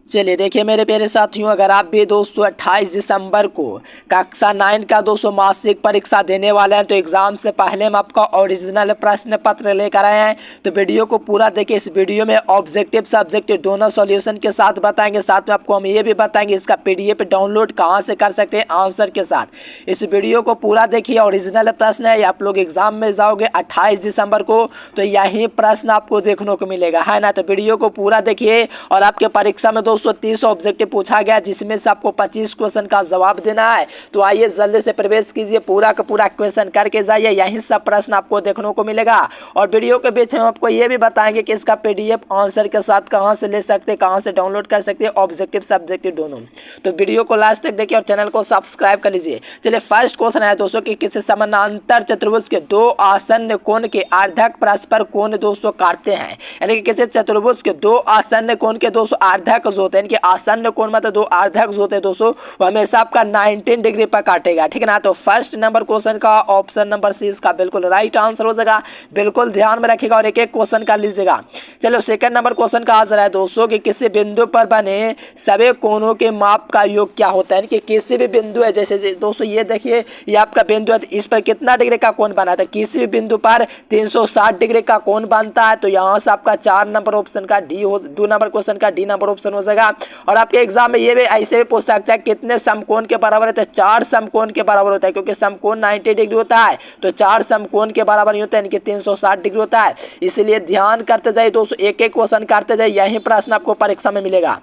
चलिए देखिए मेरे प्यारे साथियों, अगर आप भी दोस्तों 28 दिसंबर को कक्षा 9 का दोस्तों मासिक परीक्षा देने वाले हैं तो एग्ज़ाम से पहले हम आपका ओरिजिनल प्रश्न पत्र लेकर आए हैं। तो वीडियो को पूरा देखिए। इस वीडियो में ऑब्जेक्टिव सब्जेक्टिव दोनों सॉल्यूशन के साथ बताएंगे। साथ में आपको हम ये भी बताएंगे इसका PDF डाउनलोड कहाँ से कर सकते हैं आंसर के साथ। इस वीडियो को पूरा देखिए। ओरिजिनल प्रश्न है, आप लोग एग्जाम में जाओगे 28 दिसंबर को तो यही प्रश्न आपको देखने को मिलेगा, है ना। तो वीडियो को पूरा देखिए। और आपके परीक्षा में दोस्तों 30 ऑब्जेक्टिव पूछा गया जिसमें से आपको 25 क्वेश्चन का जवाब देना है। तो आइए जल्दी से प्रवेश कीजिए, पूरा का पूरा क्वेश्चन करके जाइए, यही सब प्रश्न आपको देखने को मिलेगा। और वीडियो के बीच हम आपको ये भी बताएंगे कि इसका PDF आंसर के साथ कहां से ले सकते हैं, कहां से डाउनलोड कर सकते हैं, ऑब्जेक्टिव सब्जेक्टिव दोनों। तो वीडियो को लास्ट तक देखिए और चैनल को सब्सक्राइब कर लीजिए। चलिए फर्स्ट क्वेश्चन है दोस्तों कि किसी समानांतर चतुर्भुज के दो आसन्न कोण के अर्धक परस्पर कोण दोस्तों काटते हैं। यानी कि किसी चतुर्भुज के दो आसन्न कोण के दोस्तों अर्धक जो होते हैं, इनके आसन्न कोण मतलब दो अर्धक जो होते हैं दोस्तों वो हमेशा आपका 19 डिग्री पर काटेगा, ठीक है ना। तो फर्स्ट नंबर क्वेश्चन का ऑप्शन नंबर सी इसका बिल्कुल राइट आंसर हो जाएगा। बिल्कुल ध्यान में रखिएगा और एक एक क्वेश्चन का लीजिएगा। चलो सेकंड नंबर क्वेश्चन का आंसर है दोस्तों कि किसी बिंदु पर बने सभी कोणों के माप का योग क्या होता है। कि किसी भी बिंदु है, जैसे दोस्तों ये देखिए ये आपका बिंदु है, इस पर कितना डिग्री का कोण बना था। किसी भी बिंदु पर 360 डिग्री का कोण बनता है। तो यहाँ से आपका 4 नंबर ऑप्शन का डी हो, 2 नंबर क्वेश्चन का डी नंबर ऑप्शन हो जाएगा। और आपके एग्जाम में ये भी ऐसे भी पूछ सकता है कितने समकोण के बराबर होता है। 4 समकोण के बराबर होता है, क्योंकि समकोण 90 डिग्री होता है तो 4 समकोण के बराबर नहीं होता है, इनके 360 डिग्री होता है। इसलिए ध्यान करते जाइए दोस्तों, एक एक क्वेश्चन करते जाइए, यही प्रश्न आपको परीक्षा में मिलेगा।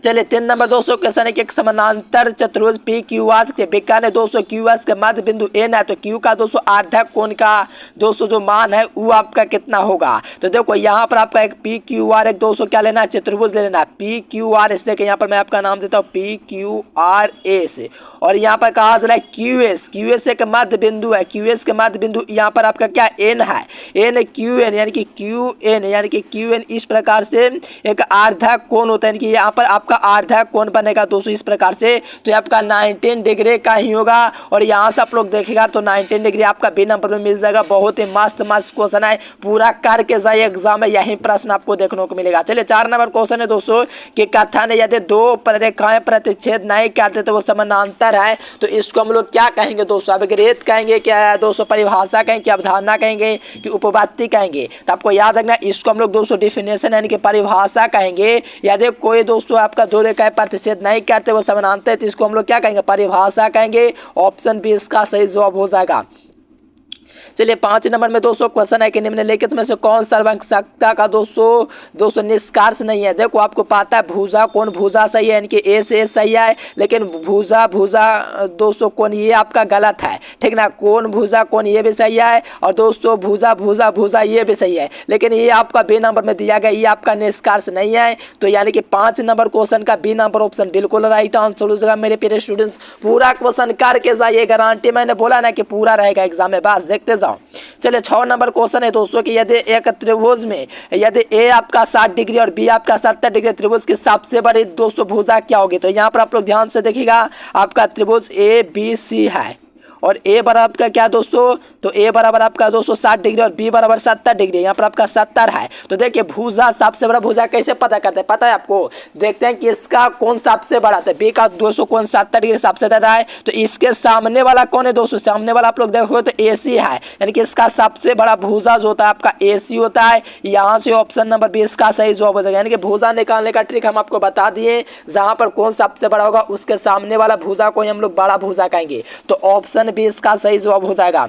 चलिए 3 नंबर दोस्तों क्वेश्चन है कि एक समानांतर चतुर्भुज PQR के विकर्ण है दोस्तों QS के मध्य बिंदु N है। तो Q का दोस्तों अर्धक कोण का दोस्तों जो मान है वो आपका कितना होगा। तो देखो यहाँ पर आपका एक PQR एक दोस्तों क्या लेना है, चतुर्भुज ले लेना है PQR। इसलिए कि यहाँ पर मैं आपका नाम देता हूँ PQRS। और यहाँ पर कहा जा रहा है QS एक मध्य बिंदु है, QS के मध्य बिंदु यहाँ पर आपका क्या N है, NQN यानी कि QN इस प्रकार से एक अर्धक कोण होता है। यहाँ पर आपका अर्धक कोण बनेगा दोस्तों इस प्रकार से। तो ये आपका 19 डिग्री का ही होगा। और यहाँ से आप लोग देखेगा तो 19 डिग्री आपका बी नंबर में मिल जाएगा। बहुत ही मस्त क्वेश्चन है, पूरा करके जाइए एग्जाम में, यही प्रश्न आपको देखने को मिलेगा। चलिए 4 नंबर क्वेश्चन है दोस्तों कि कथन यदि दो रेखाएं प्रतिच्छेद नहीं करते तो वो समानांतर है। तो इसको हम लोग क्या कहेंगे दोस्तों, अभिग्रेत कहेंगे क्या दोस्तों, परिभाषा कहेंगे, क्या अवधारणा कहेंगे, कि उपपत्ति कहेंगे। तो आपको याद रखना इसको हम लोग दोस्तों डिफिनेशन यानी कि परिभाषा कहेंगे। यदि कोई दोस्तों आपका दो रेखाएं प्रतिच्छेद नहीं करते वो समानांतर है तो इसको हम लोग क्या कहेंगे, परिभाषा कहेंगे। ऑप्शन बी इसका सही जवाब हो जाएगा। चलिए 5 नंबर में दोस्तों क्वेश्चन है कि निम्नलिखित में से कौन सर्वंकता का दोस्तों निष्कर्ष नहीं है। देखो आपको पता है भुजा कोण भुजा सही है, इनके ए से सही है, लेकिन भुजा दोस्तों कोण ये आपका गलत है, ठीक ना। कोण भुजा कोण ये भी सही है और दोस्तों भुजा ये भी सही है, लेकिन ये आपका बी नंबर में दिया गया, ये आपका निष्कर्ष नहीं है। तो यानी कि 5 नंबर क्वेश्चन का बी नंबर ऑप्शन बिल्कुल राइट आंसर हो जाएगा। मेरे प्यारे स्टूडेंट्स पूरा क्वेश्चन करके जाइए, गारंटी मैंने बोला ना कि पूरा रहेगा एग्जाम में, बस देखते जाओ। चलिए 6 नंबर क्वेश्चन है दोस्तों कि यदि एक त्रिभुज में यदि ए आपका 60 डिग्री और बी आपका 70 डिग्री, त्रिभुज की सबसे बड़ी दोस्तों भुजा क्या होगी। तो यहाँ पर आप लोग ध्यान से देखिएगा, आपका त्रिभुज ABC है और ए बराबर का क्या दोस्तों, तो ए बराबर आपका दोस्तों 60 डिग्री और बी बराबर 70 डिग्री, यहाँ पर आपका 70 है। तो देखिए भुजा सबसे बड़ा भुजा कैसे पता करते हैं, पता है आपको, देखते हैं कि इसका कौन सबसे बड़ा है। बी का दोस्तों कौन 70 डिग्री सबसे ज़्यादा है, तो इसके सामने वाला कौन है दोस्तों, सामने वाला आप लोग देखो तो AC है, यानी कि इसका सबसे बड़ा भुजा जो होता है आपका AC होता है। यहाँ से ऑप्शन नंबर बी इसका सही जवाब हो जाएगा। यानी कि भुजा निकालने का ट्रिक हम आपको बता दिए, जहाँ पर कौन सबसे बड़ा होगा उसके सामने वाला भुजा को हम लोग बड़ा भुजा कहेंगे। तो ऑप्शन बी इसका सही जवाब हो जाएगा।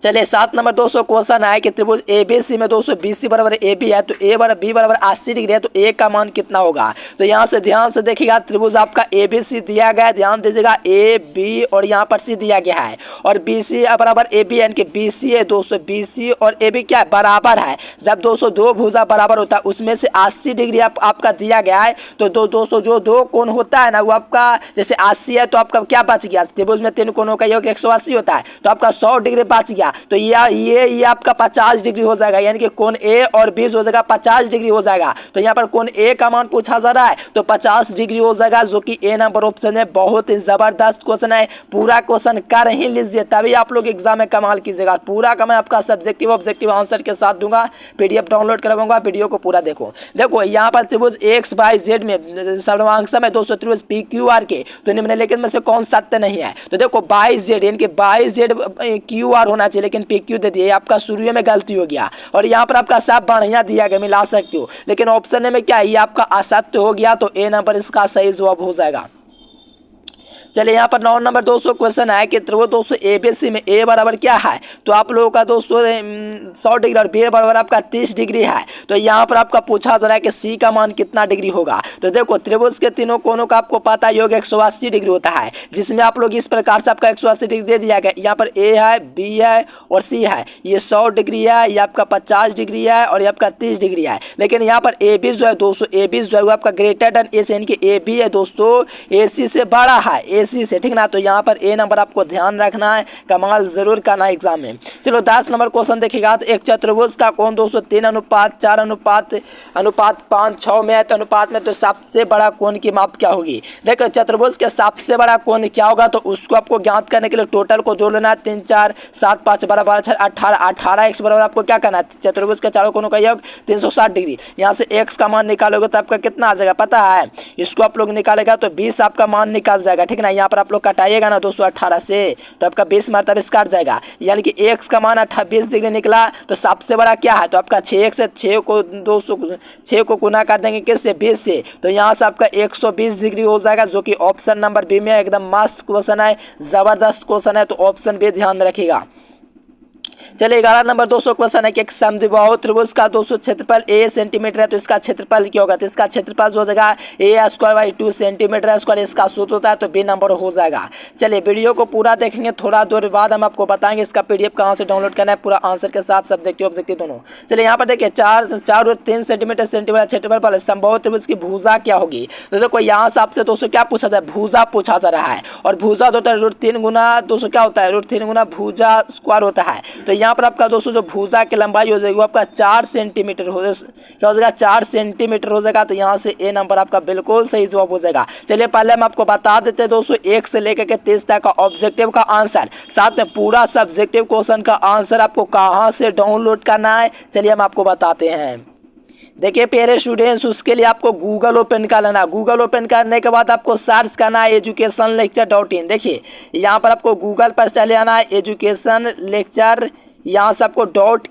चलिए 7 नंबर दोस्तों क्वेश्चन है कि त्रिभुज ABC में दोस्तों BC बराबर AB है, तो A बराबर B बराबर 80 डिग्री है, तो A का मान कितना होगा। तो यहाँ से ध्यान से देखिएगा, त्रिभुज आपका ABC दिया गया है, ध्यान दीजिएगा AB और यहाँ पर C दिया गया है और BC बराबर AB यानी कि BC है दोस्तों, BC और AB क्या है, बराबर है। जब दोस्तों दो भुजा बराबर होता है उसमें से 80 डिग्री आपका दिया गया है, तो दोस्तों जो दो कोण होता है ना वो आपका जैसे 80 है तो आपका क्या बच गया, त्रिभुज में 3 कोणों का योग 180 होता है, तो आपका 100 डिग्री बच गया। जाएगा तो ये आपका 50 डिग्री हो जाएगा, यानी कि कोण ए और बी हो जाएगा 50 डिग्री हो जाएगा। तो यहाँ पर कोण ए का मान पूछा जा रहा है तो 50 डिग्री हो जाएगा, जो कि ए नंबर ऑप्शन में बहुत ही जबरदस्त क्वेश्चन है। पूरा क्वेश्चन कर ही लीजिए तभी आप लोग एग्जाम में कमाल कीजिएगा। पूरा का मैं आपका सब्जेक्टिव ऑब्जेक्टिव आंसर के साथ दूंगा, पीडीएफ डाउनलोड करवाऊंगा, वीडियो को पूरा देखो यहाँ पर त्रिभुज एक्स वाई जेड में सर्वांश में दोस्तों त्रिभुज पी क्यू आर के तो निम्नलिखित में से कौन सत्य नहीं है। तो देखो बाई जेड यानी कि बाई जेड क्यू आर होना चाहिए, लेकिन पी क्यू दे दिए, आपका शुरू में गलती हो गया। और यहाँ पर आपका सब बढ़िया दिया गया, मिला सकते हो, लेकिन ऑप्शन में क्या है, ये आपका असत्य हो गया। तो ए नंबर इसका सही जवाब हो जाएगा। चलिए यहाँ पर 9 नंबर दोस्तों क्वेश्चन है कि त्रिभुज दोस्तों एबीसी में ए बराबर क्या है। तो आप लोगों का दोस्तों 100 डिग्री और बी बराबर आपका 30 डिग्री है। तो यहाँ पर आपका पूछा जा रहा है कि सी का मान कितना डिग्री होगा। तो देखो त्रिभुज के तीनों कोनों का आपको पता योग 180 डिग्री होता है, जिसमें आप लोग इस प्रकार से आपका 180 डिग्री दे दिया गया। यहाँ पर ए है, बी है और सी है। ये 100 डिग्री है, ये आपका 50 डिग्री है और ये आपका 30 डिग्री है। लेकिन यहाँ पर ए बी जो है दोस्तों, ए बी जो है वो आपका ग्रेटर देन ए सी, यानी कि ए बी है दोस्तों ए सी से बड़ा है, एसी से, ठीक ना। तो यहाँ पर ए नंबर आपको ध्यान रखना है, कमाल जरूर करना है एग्जाम में। चलो 10 नंबर क्वेश्चन देखिएगा। तो एक चतुर्भुज का कोण दोस्तों 3:4:5:6 में है। तो अनुपात में तो सबसे बड़ा कोण की माप क्या होगी। देखो चतुर्भुज के सबसे बड़ा कोण क्या होगा, तो उसको आपको ज्ञात करने के लिए टोटल को जोड़ लेना है। 3 4 7 5 12 12 6 18 18 x बराबर आपको क्या करना है, चतुर्भुज के चारों कोनों का योग 360 डिग्री। यहाँ से x का मान निकालोगे तो आपका कितना आ जाएगा पता है, इसको आप लोग निकालेगा तो 20 आपका मान निकाल जाएगा, ठीक ना। यहाँ पर आप लोग कटाइएगा ना दोस्तों 18 से, तो आपका 20 मरतबा काट जाएगा, यानी कि x का मान 28 डिग्री निकला। तो सबसे बड़ा क्या है, तो आपका 6 से 6 को दोस्तों 6 को गुना कर देंगे किससे, 20 से। तो यहाँ से आपका 120 डिग्री हो जाएगा, जो कि ऑप्शन नंबर बी में एकदम मस्त क्वेश्चन है, जबरदस्त क्वेश्चन है। तो ऑप्शन बी ध्यान में रखिएगा। चलिए 11 नंबर दोस्तों क्वेश्चन है कि एक समद्विबाहु त्रिभुज का दोस्तों क्षेत्रफल a सेंटीमीटर है। तो इसका क्षेत्रफल क्या होगा, तो इसका क्षेत्रफल जो हो जाएगा a² / 2 सेंटीमीटर स्क्वायर, इसका सूत्र होता है। तो बी नंबर हो जाएगा। चलिए वीडियो को पूरा देखेंगे, थोड़ा देर बाद हम आपको बताएंगे इसका पीडीएफ कहाँ से डाउनलोड करना है, पूरा आंसर के साथ सब्जेक्टिव ऑब्जेक्टिव दोनों। चलिए यहाँ पर देखिए 4 और 3 सेंटीमीटर क्षेत्रफल पर समबाहु त्रिभुज की भुजा क्या होगी। तो देखो यहाँ से आपसे दोस्तों क्या पूछा जाए, भुजा पूछा जा रहा है। और भुजा होता है √3 गुना दोस्तों क्या होता है, √3 गुना भुजा स्क्वायर होता है। तो यहाँ पर आपका दोस्तों जो भुजा की लंबाई हो जाएगी वो आपका 4 सेंटीमीटर हो जाएगा, 4 सेंटीमीटर हो जाएगा। तो यहाँ से ए नंबर आपका बिल्कुल सही जवाब हो जाएगा। चलिए पहले हम आपको बता देते हैं दोस्तों 1 से लेकर के 30 तक का ऑब्जेक्टिव का आंसर, साथ में पूरा सब्जेक्टिव क्वेश्चन का आंसर आपको कहाँ से डाउनलोड करना है, चलिए हम आपको बताते हैं। देखिए प्यारे स्टूडेंट्स, उसके लिए आपको गूगल ओपन कर लेना। गूगल ओपन करने के बाद आपको सर्च करना है educationlecture.in। देखिए यहाँ पर आपको गूगल पर चले आना है, एजुकेशन लेक्चर, यहाँ से आपको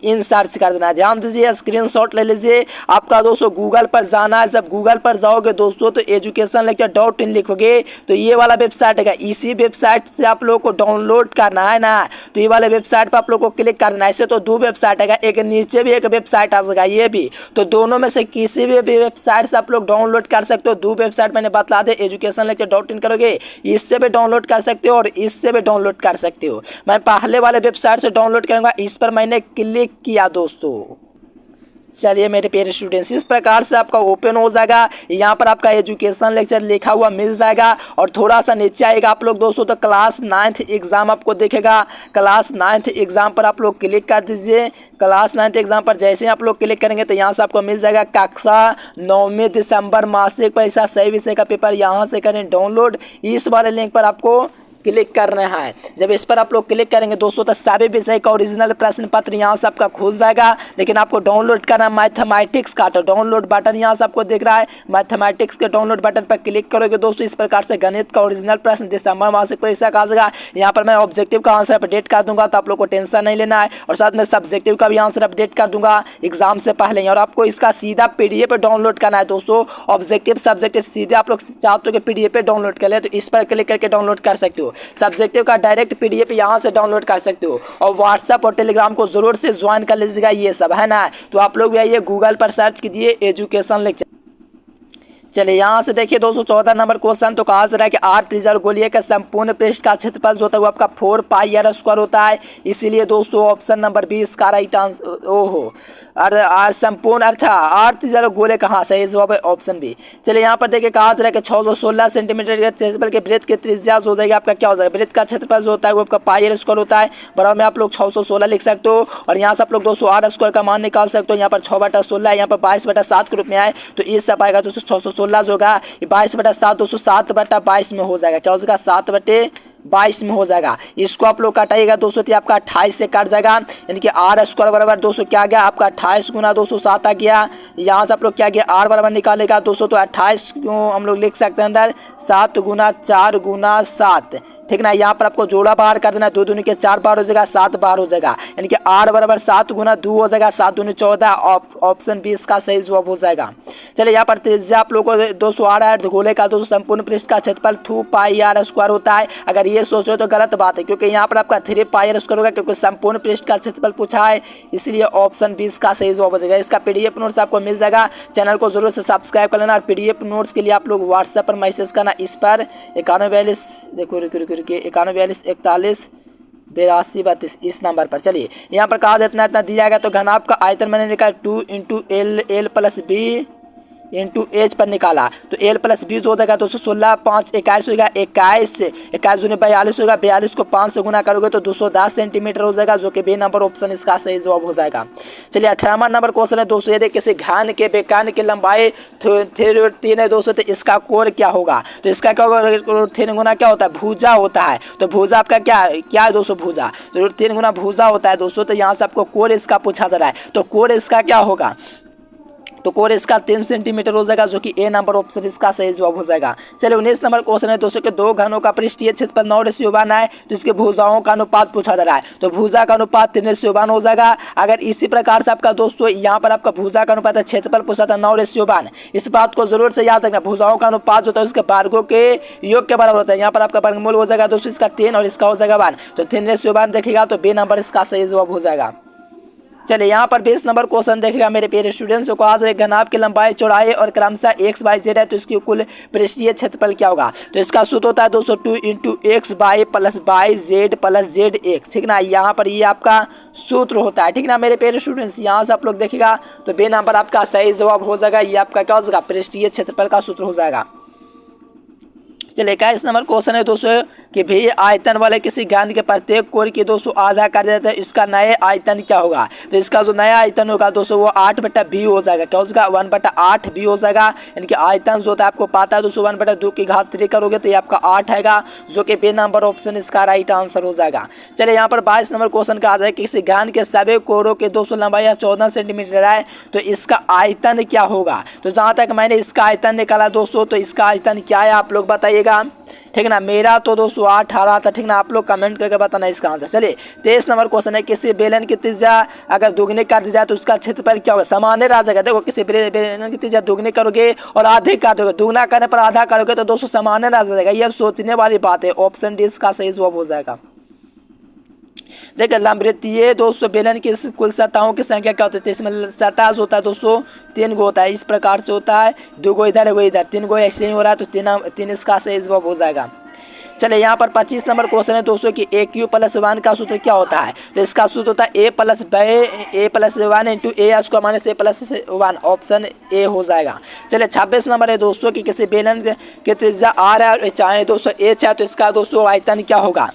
.in सर्च कर देना है। ध्यान दीजिए, स्क्रीनशॉट ले लीजिए। आपका दोस्तों गूगल पर जाना है, जब गूगल पर जाओगे दोस्तों तो educationlecture.in लिखोगे तो ये वाला वेबसाइट है। इसी वेबसाइट से आप लोग को डाउनलोड करना है ना, तो ये वाले वेबसाइट पर आप लोग को क्लिक करना है। ऐसे तो 2 वेबसाइट है, एक नीचे भी एक वेबसाइट आ जाएगा, ये भी। तो दोनों में से किसी भी वेबसाइट से आप लोग डाउनलोड कर सकते हो। 2 वेबसाइट मैंने बता दे, educationlecture.in करोगे, इससे भी डाउनलोड कर सकते हो और इससे भी डाउनलोड कर सकते हो। मैं पहले वाले वेबसाइट से डाउनलोड करूँगा, इस पर मैंने क्लिक किया दोस्तों। चलिए मेरे प्यारे स्टूडेंट्स, इस प्रकार से आपका ओपन हो जाएगा। यहाँ पर आपका एजुकेशन लेक्चर लिखा हुआ मिल जाएगा और थोड़ा सा नीचे आएगा आप लोग दोस्तों तो क्लास 9th एग्जाम आपको देखेगा। क्लास 9th एग्जाम पर आप लोग क्लिक कर दीजिए। क्लास 9th एग्जाम पर जैसे ही आप लोग क्लिक करेंगे तो यहाँ से आपको मिल जाएगा कक्षा 9 दिसंबर मासिक परीक्षा सही विषय का पेपर। यहाँ से करें डाउनलोड, इस वाले लिंक पर आपको क्लिक करना है। जब इस पर आप लोग क्लिक करेंगे दोस्तों तो सभी विषय का ओरिजिनल प्रश्न पत्र यहाँ से आपका खुल जाएगा। लेकिन आपको डाउनलोड करना मैथमेटिक्स का, तो डाउनलोड बटन यहाँ से आपको दिख रहा है। मैथमेटिक्स के डाउनलोड बटन पर क्लिक करोगे दोस्तों, इस प्रकार से गणित का ओरिजिनल प्रश्न दिसंबर मासिक परीक्षा का आ जाएगा। यहाँ पर मैं ऑब्जेक्टिव का आंसर अपडेट कर दूंगा, तो आप लोग को टेंशन नहीं लेना है। और साथ में सब्जेक्टिव का भी आंसर अपडेट कर दूंगा एग्जाम से पहले ही। और आपको इसका सीधा पीडीएफ डाउनलोड करना है दोस्तों। ऑब्जेक्टिव सब्जेक्टिव सीधे आप लोग चाहते हो कि पीडीएफ डाउनलोड कर ले तो इस पर क्लिक करके डाउनलोड कर सकते हो। सब्जेक्टिव का डायरेक्ट पीडीएफ यहाँ से डाउनलोड कर सकते हो। और व्हाट्सएप और टेलीग्राम को जरूर से ज्वाइन कर लीजिएगा, ये सब है ना। तो आप लोग भी आइए गूगल पर सर्च कीजिए एजुकेशन लेक्चर। चलिए यहाँ से देखिए दोस्तों 14 नंबर क्वेश्चन। तो कहा जा रहा है कि आर त्रिज्या गोलीय का संपूर्ण पृष्ठ का क्षेत्रफल जो होता है वो आपका 4 पाई आर स्क्वायर होता है। इसीलिए दोस्तों ऑप्शन नंबर 20 का राइट आंसर ओहो आर संपूर्ण अच्छा आर त्रिज्या गोले कहाँ सही जवाब है ऑप्शन बी। चलिए यहाँ पर देखिए कहा जा रहा है कि 616 सेंटीमीटर के क्षेत्रफल के वृत्त की त्रिज्या हो जाएगी आपका क्या हो जाएगा, वृत्त का क्षेत्रफल जो होता है वो आपका पाई आर स्क्वायर होता है। बराबर में आप लोग 616 लिख सकते हो और यहाँ से आप लोग दोस्तों आर स्क्वायर का मान निकाल सकते हो। यहाँ पर 6/16 यहाँ पर 22/7 के रूप में आए तो इस सब आएगा दोस्तों 616 जो होगा ये 22/7 दोस्तों 7/22 में हो जाएगा। क्या हो जाएगा 7/22 में हो जाएगा। इसको आप लोग काटाइएगा दोस्तों तो आपका 28 से काट जाएगा, यानी कि आर स्क्वायर बराबर दोस्तों क्या आ गया आपका 28 गुना 207 आ गया। यहाँ से आप लोग क्या गया आर बराबर निकालेगा दोस्तों तो 28 को हम लोग लिख सकते हैं अंदर 7 गुना 4 गुना 7, ठीक ना। यहाँ पर आपको जोड़ा बाहर कर देना, 2 दूनी के 4 बार हो जाएगा 7 बार हो जाएगा, यानी कि आर बराबर 7 गुना 2 हो जाएगा 7 दूनी 14। ऑप्शन 20 का सही जवाब हो जाएगा। चलिए यहाँ पर त्रिज्या आप लोग को दोस्तों आर है गोले का दोस्तों संपूर्ण पृष्ठ का क्षेत्रफल 2 पाई आर स्क्वायर होता है। अगर ये सोच रहे हो तो गलत बात है, क्योंकि यहाँ पर आपका 3 पाई आर स्क्वायर होगा, क्योंकि संपूर्ण पृष्ठ का क्षेत्रफल पूछा है। इसलिए ऑप्शन 20 का सही जवाब हो जाएगा। इसका पीडीएफ नोट्स आपको मिल जाएगा। चैनल को जरूर से सब्सक्राइब कर लेना और पीडीएफ नोट्स के लिए आप लोग व्हाट्सएप पर मैसेज करना इस पर 9142 देखो 91424182 इस नंबर पर। चलिए यहाँ पर कहा इतना दिया गया तो घनाभ का आयतन मैंने निकाला 2 × L + B × H पर निकाला तो L + B जो हो जाएगा 216 5 21 होगा 21 दूनी 42 होगा, 42 को 5 से गुना करोगे तो 210 सेंटीमीटर हो जाएगा, जो कि बी नंबर ऑप्शन इसका सही जवाब हो जाएगा। चलिए 18वां नंबर क्वेश्चन है दोस्तों, ये देखिए किसी घन के बेकान की लंबाई 3 है दोस्तों, तो इसका कोण क्या होगा। तो इसका क्या होगा 3 गुना क्या होता है भुजा होता है। तो भुजा आपका क्या है दोस्तों भुजा, तो 3 गुना भुजा होता है दोस्तों। तो यहाँ से आपको कोण इसका पूछा जा रहा है, तो कोण इसका क्या होगा, तो कोण इसका 3 सेंटीमीटर हो जाएगा, जो कि ए नंबर ऑप्शन इसका सही जवाब हो जाएगा। चलिए 19 नंबर क्वेश्चन है दोस्तों के दो घनों का पृष्ठीय क्षेत्रफल 9:1 है, तो इसके भुजाओं का अनुपात पूछा जा रहा है। तो भुजा का अनुपात 3:1 हो जाएगा। अगर इसी प्रकार से आपका दोस्तों यहाँ पर आपका भुजा का अनुपात क्षेत्रफल पूछा था 9:1, इस बात को जरूर से याद रखना। भुजाओं का अनुपात होता है उसके वर्गों के योग के बराबर होता है। यहाँ पर आपका वर्गमूल हो जाएगा दोस्तों इसका 3 और इसका हो जाएगा 1, तो 3:1 देखिएगा तो बी नंबर इसका सही जवाब हो जाएगा। चलिए यहाँ पर 20 नंबर क्वेश्चन देखेगा मेरे प्यारे स्टूडेंट्स को। आज एक घनाभ की लंबाई चौड़ाई और क्रमशः x y z है, तो इसकी कुल पृष्ठीय क्षेत्रफल क्या होगा। तो इसका सूत्र होता है दोस्तों 2 × x y + y z + zx, ठीक ना। यहाँ पर ये आपका सूत्र होता है, ठीक ना मेरे प्यारे स्टूडेंट्स। यहाँ से आप लोग देखेगा तो बी नंबर आपका सही जवाब हो जाएगा। ये आपका क्या हो जाएगा पृष्ठीय क्षेत्रफल का सूत्र हो जाएगा। चलिए 21 नंबर क्वेश्चन है दोस्तों कि भाई आयतन वाले किसी घन के प्रत्येक कोण की दोस्तों आधा कर देता है, इसका नया आयतन क्या होगा। तो इसका जो नया आयतन होगा दोस्तों वो 8/b हो जाएगा। क्या हो जाएगा 1/8b हो जाएगा, यानी कि आयतन जो होता है आपको पता है दोस्तों 1/2 की घात 3 करोगे तो ये आपका 8 आएगा, जो कि बी नंबर ऑप्शन इसका राइट आंसर हो जाएगा। चलिए यहाँ पर 22 नंबर क्वेश्चन का आ जाए किसी घन के सभी कोणों के दोस्तों लंबाई 14 सेंटीमीटर है, तो इसका आयतन क्या होगा। तो जहाँ तक मैंने इसका आयतन निकाला दोस्तों, तो इसका आयतन क्या है आप लोग बताइएगा, ठीक ना। मेरा तो दोस्तों 8 आ रहा था, ठीक ना। आप लोग कमेंट करके बताना इसका आंसर। चलिए 23 नंबर क्वेश्चन है किसी बेलन की त्रिज्या अगर दुगनी कर दी जाए तो उसका क्षेत्रफल क्या होगा। सामान्य आ जाएगा। देखो किसी बेलन की त्रिज्या दुगनी करोगे और आधे कर दोगे, दुगना करने पर आधा करोगे तो दोस्तों सामान्य आ जाएगा। ये अब सोचने वाली बात है। ऑप्शन डी इसका सही जवाब हो जाएगा। देखिए लंबवृत्तीय दोस्तों बेलन की कुल सतहों की संख्या क्या होती है। इसमें सतह होता है दोस्तों 3 गो होता है, इस प्रकार से होता है 2 गो इधर 2 गो इधर, 3 गो ऐसे ही हो रहा है, तो 3 इसका सही जवाब हो जाएगा। चलिए यहाँ पर 25 नंबर क्वेश्चन है दोस्तों कि AQ + 1 का सूत्र क्या होता है। तो इसका सूत्र होता है A + 1 × A² - A + 1, option A हो जाएगा। चलिए 26 नंबर है दोस्तों कि किसी बेलन की त्रिज्या R है और चाहे दोस्तों H है, तो इसका दोस्तों आयतन क्या होगा।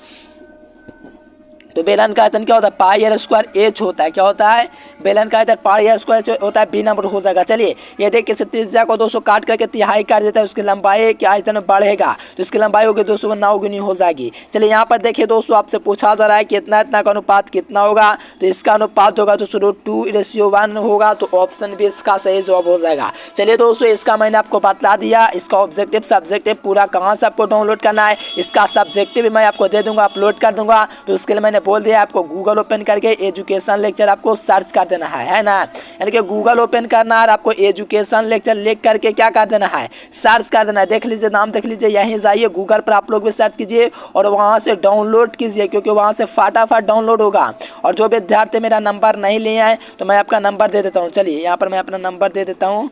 तो बेलन का आयतन क्या होता है πr² h होता है। क्या होता है बेलन का आयतन πr² होता है, बी नंबर हो जाएगा। चलिए ये देखिए किसी त्रिज्या को दोस्तों काट करके तिहाई कर देता है, उसकी लंबाई के आयतन बढ़ेगा, तो इसकी लंबाई होगी दोस्तों 9 गुनी हो जाएगी। चलिए यहाँ पर देखिए दोस्तों आपसे पूछा जा रहा है कि इतना का अनुपात कितना होगा। तो इसका अनुपात होगा तो 2:1 होगा, तो ऑप्शन बी इसका सही जवाब हो जाएगा। चलिए दोस्तों इसका मैंने आपको बता दिया। इसका ऑब्जेक्टिव सब्जेक्टिव पूरा कहाँ से आपको डाउनलोड करना है, इसका सब्जेक्टिव भी मैं आपको दे दूंगा, अपलोड कर दूंगा। तो उसके लिए मैंने बोल दिया आपको गूगल ओपन करके एजुकेशन लेक्चर आपको सर्च कर देना है ना। यानी कि गूगल ओपन करना है, आपको एजुकेशन लेक्चर लिख करके क्या कर देना है सर्च कर देना है। देख लीजिए नाम देख लीजिए, यहीं जाइए गूगल पर आप लोग भी सर्च कीजिए और वहां से डाउनलोड कीजिए, क्योंकि वहां से फटाफट डाउनलोड होगा। और जो विद्यार्थी मेरा नंबर नहीं लिए हैं तो मैं आपका नंबर दे देता हूँ। चलिए यहाँ पर मैं अपना नंबर दे देता हूँ।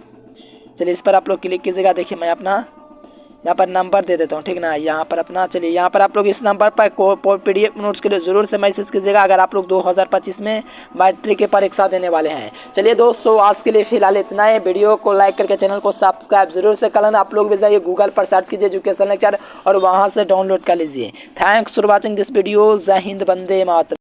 चलिए इस पर आप लोग क्लिक कीजिएगा। देखिए मैं अपना यहाँ पर नंबर दे देता हूँ, ठीक ना। यहाँ पर अपना चलिए यहाँ पर आप लोग इस नंबर पर PDF नोट्स के लिए ज़रूर से मैसेज कीजिएगा अगर आप लोग 2025 में मैट्रिक की परीक्षा देने वाले हैं। चलिए दोस्तों आज के लिए फिलहाल इतना है। वीडियो को लाइक करके चैनल को सब्सक्राइब जरूर से कर लेना। आप लोग भी जाइए गूगल पर सर्च कीजिए एजुकेशन लेक्चर और वहाँ से डाउनलोड कर लीजिए। Thanks for watching this video. जय हिंद, वंदे मातरम।